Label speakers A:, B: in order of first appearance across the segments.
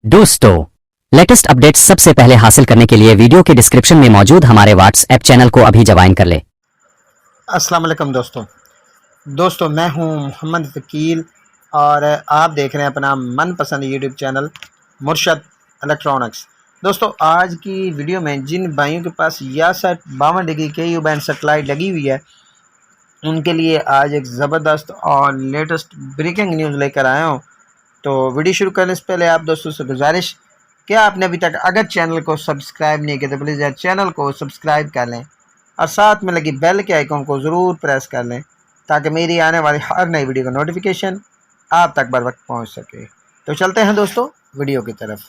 A: दोस्तों, latest updates सबसे पहले हासिल करने के लिए वीडियो के डिस्क्रिप्शन में मौजूद हमारे व्हाट्सएप चैनल को अभी ज्वाइन कर ले।
B: अस्सलाम वालेकुम दोस्तों मैं हूं मोहम्मद वकील और आप देख रहे हैं अपना मनपसंद यूट्यूब चैनल मुर्शद इलेक्ट्रॉनिक्स। दोस्तों, आज की वीडियो में जिन भाइयों के पास यासठ 52 डिग्री KU बैंड सेटेलाइट लगी हुई है, उनके लिए आज एक ज़बरदस्त और लेटेस्ट ब्रेकिंग न्यूज़ लेकर आया हूं। तो वीडियो शुरू करने से पहले आप दोस्तों से गुजारिश कि आपने अभी तक अगर चैनल को सब्सक्राइब नहीं किया तो प्लीज़ यार चैनल को सब्सक्राइब कर लें और साथ में लगी बेल के आइकन को ज़रूर प्रेस कर लें ताकि मेरी आने वाली हर नई वीडियो का नोटिफिकेशन आप तक बर वक्त पहुँच सके। तो चलते हैं दोस्तों वीडियो की तरफ।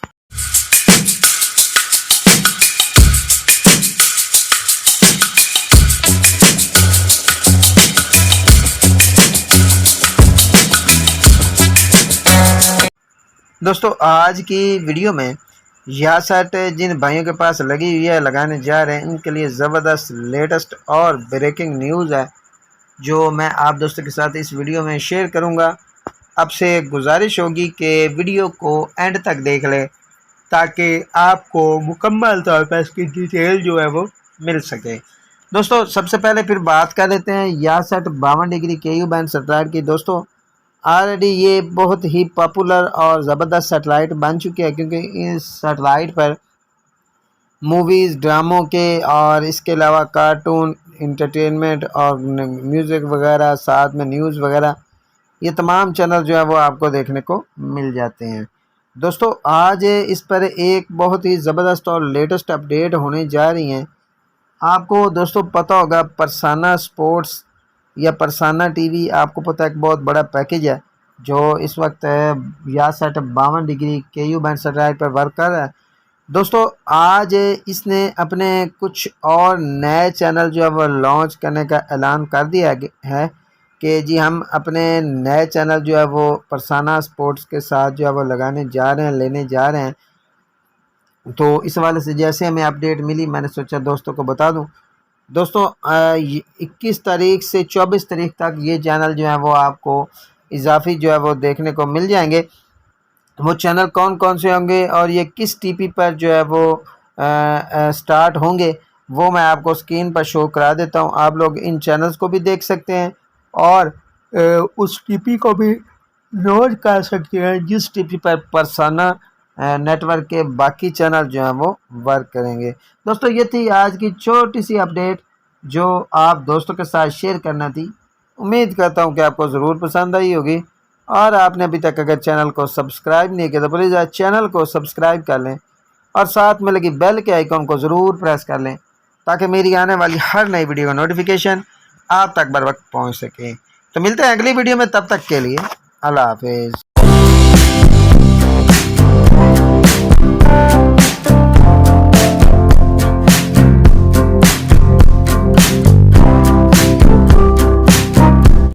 B: दोस्तों, आज की वीडियो में यासठ जिन भाइयों के पास लगी हुई है लगाने जा रहे हैं, उनके लिए ज़बरदस्त लेटेस्ट और ब्रेकिंग न्यूज़ है जो मैं आप दोस्तों के साथ इस वीडियो में शेयर करूंगा। आपसे गुजारिश होगी कि वीडियो को एंड तक देख लें ताकि आपको मुकम्मल तौर पर इसकी डिटेल जो है वो मिल सके। दोस्तों, सबसे पहले फिर बात कर लेते हैं यासठ 52 डिग्री KU बैंड सेटेलाइट की। दोस्तों, ऑलरेडी ये बहुत ही पॉपुलर और ज़बरदस्त सेटेलाइट बन चुकी है क्योंकि इस सेटेलाइट पर मूवीज़, ड्रामों के और इसके अलावा कार्टून, इंटरटेनमेंट और म्यूज़िक वगैरह, साथ में न्यूज़ वगैरह, ये तमाम चैनल जो है वो आपको देखने को मिल जाते हैं। दोस्तों, आज इस पर एक बहुत ही ज़बरदस्त और लेटेस्ट अपडेट होने जा रही हैं। आपको दोस्तों पता होगा परसाना स्पोर्ट्स या परसाना TV, आपको पता है एक बहुत बड़ा पैकेज है जो इस वक्त यासठ 52 डिग्री KU बैंड सेटेलाइट पर वर्क कर रहा है। दोस्तों, आज इसने अपने कुछ और नए चैनल जो है वो लॉन्च करने का ऐलान कर दिया है कि जी हम अपने नए चैनल जो है वो परसाना स्पोर्ट्स के साथ जो है वो लगाने जा रहे हैं, लेने जा रहे हैं। तो इस वाले से जैसे हमें अपडेट मिली, मैंने सोचा दोस्तों को बता दूं। दोस्तों, 21 तारीख से 24 तारीख तक ये चैनल जो है वो आपको इजाफी जो है वो देखने को मिल जाएंगे। वो चैनल कौन कौन से होंगे और ये किस TP पर जो है वो स्टार्ट होंगे, वो मैं आपको स्क्रीन पर शो करा देता हूँ। आप लोग इन चैनल्स को भी देख सकते हैं और उस TP को भी नोट कर सकते हैं जिस TP पर परसाना नेटवर्क के बाकी चैनल जो हैं वो वर्क करेंगे। दोस्तों, ये थी आज की छोटी सी अपडेट जो आप दोस्तों के साथ शेयर करना थी। उम्मीद करता हूँ कि आपको ज़रूर पसंद आई होगी और आपने अभी तक अगर चैनल को सब्सक्राइब नहीं किया तो प्लीज़ चैनल को सब्सक्राइब कर लें और साथ में लगी बेल के आइकन को ज़रूर प्रेस कर लें ताकि मेरी आने वाली हर नई वीडियो का नोटिफिकेशन आप तक बर वक्त पहुँच सके। तो मिलते हैं अगली वीडियो में, तब तक के लिए अल्लाह हाफिज़।